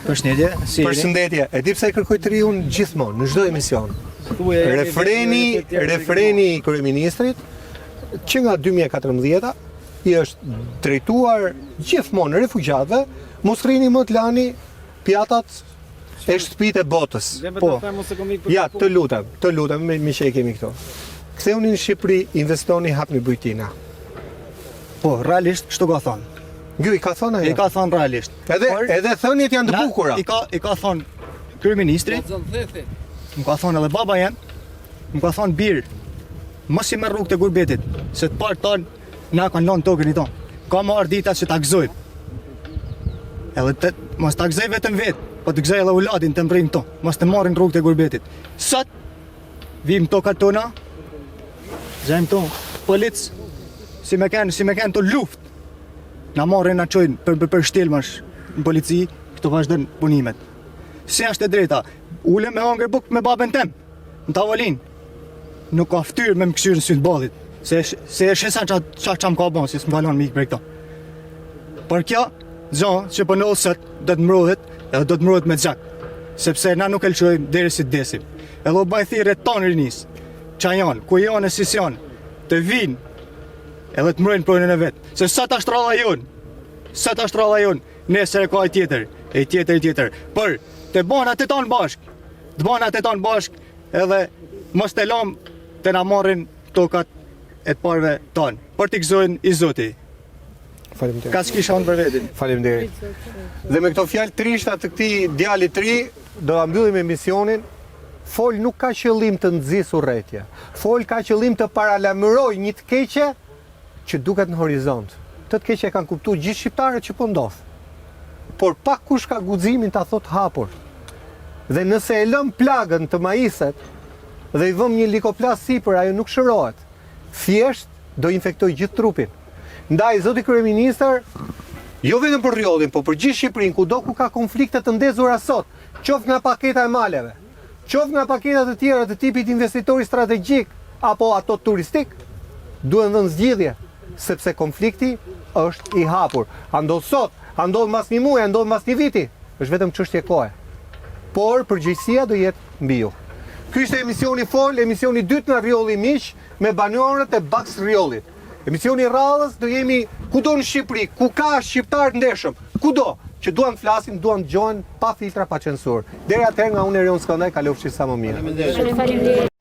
Përshëndetje. E di pse e kërkoj të riun gjithmonë, në çdo emision. Refreni i kryeministrit që nga 2014 i është drejtuar gjithmonë refugjatëve, mos rrini më të lani pjatat e shtëpitë e botës. Po. Ja, të lutem, me që e kemi këto. Ktheuni në Shqipëri, investoni, hapni bujtina. Po, realisht çto ka thonë? Ju i ka thonë ajo? I ka thonë realisht. Edhe thënjet janë të bukura. I ka thonë kryeministri. Më ka thonë edhe baba jem. Më ka thonë birë. Mos i merr rrugë të gurbetit, se të parë tonë na kanë lënë tokën i tonë. Ka marrë dita që ta gëzoj. Edhe mos ta gëzoj vetëm vetë, po të gëzoj edhe uladin të mbrim to. Mos të marrin rrugë të gurbetit. Sot vim tokat tona. Zem to, polic si me kanë të luftë. Na marrin na çojnë për shtelmash në polici, këto vazhdon punimet. Si është e drejta? Ulem me hangër buk me babën tem, në tavolinë. Nuk ka ftyrë me më këshyrë në sy të ballit, se e shesa qa më ka bon, si s'më falon me ikë për këto. Por kjo, gjon që për nëllë sët, do të mrodhet, edhe do të mrodhet me gjak, sepse na nuk e lëshojmë deri si të desim. Edhe u baj thirë e tonë rinis, qa janë, ku janë e sis janë, të vinë, edhe të mrojnë projnën e vetë. Se sot është ralla jonë, nesër e ka e tjetër. Për të banat e tonë bashk, edhe mos të lamë të na marrin tokat e të parve tonë. Për t'i gëzojnë i Zoti. Faleminderit. Ka s'kisha unë për vetin. Faleminderit. Dhe me këto fjalë trishta të këtij djalit të ri, do ta mbyllim emisionin. Fol nuk ka qëllim të nxjisë urrëtie. Fol ka qëllim të paralajmëroj një të keqe që duket në horizont. Të keqe kanë kuptuar gjithë shqiptarët që po ndodh. Por pak kush ka guximin ta thot hapur. Dhe nëse e lëm plagën të maiset dhe i vëm një likoplas sipër, ajo nuk shërohet. Thjesht do infektoj gjithë trupin. Ndaj zoti kryeministër, jo vetëm për Rriollin, po për gjithë Shqipërinë, kudo ku ka konflikte të ndezura sot, qoftë nga paketa e maleve, qoftë nga paketat të tjera të tipit investitori strategjik apo ato turistik, duhen dhënë zgjidhje, sepse konflikti është i hapur. A ndodh sot, a ndodh mas një muaji, a ndodh mas një viti, është vetëm çështje kohe. Por përgjegjësia do jetë mbi ju. Ky ishte emisioni Fol, emisioni dytë nga Rriolli Miq me banorët e Baks Rriollit. Emisioni i radhës do jemi kudo në Shqipëri, ku ka shqiptar të ndeshëm, kudo që duan të flasin, duan të dëgjojnë pa filtra, pa censurë. Deri atëherë nga unë Erion Skëndaj, kalofshi sa më mirë.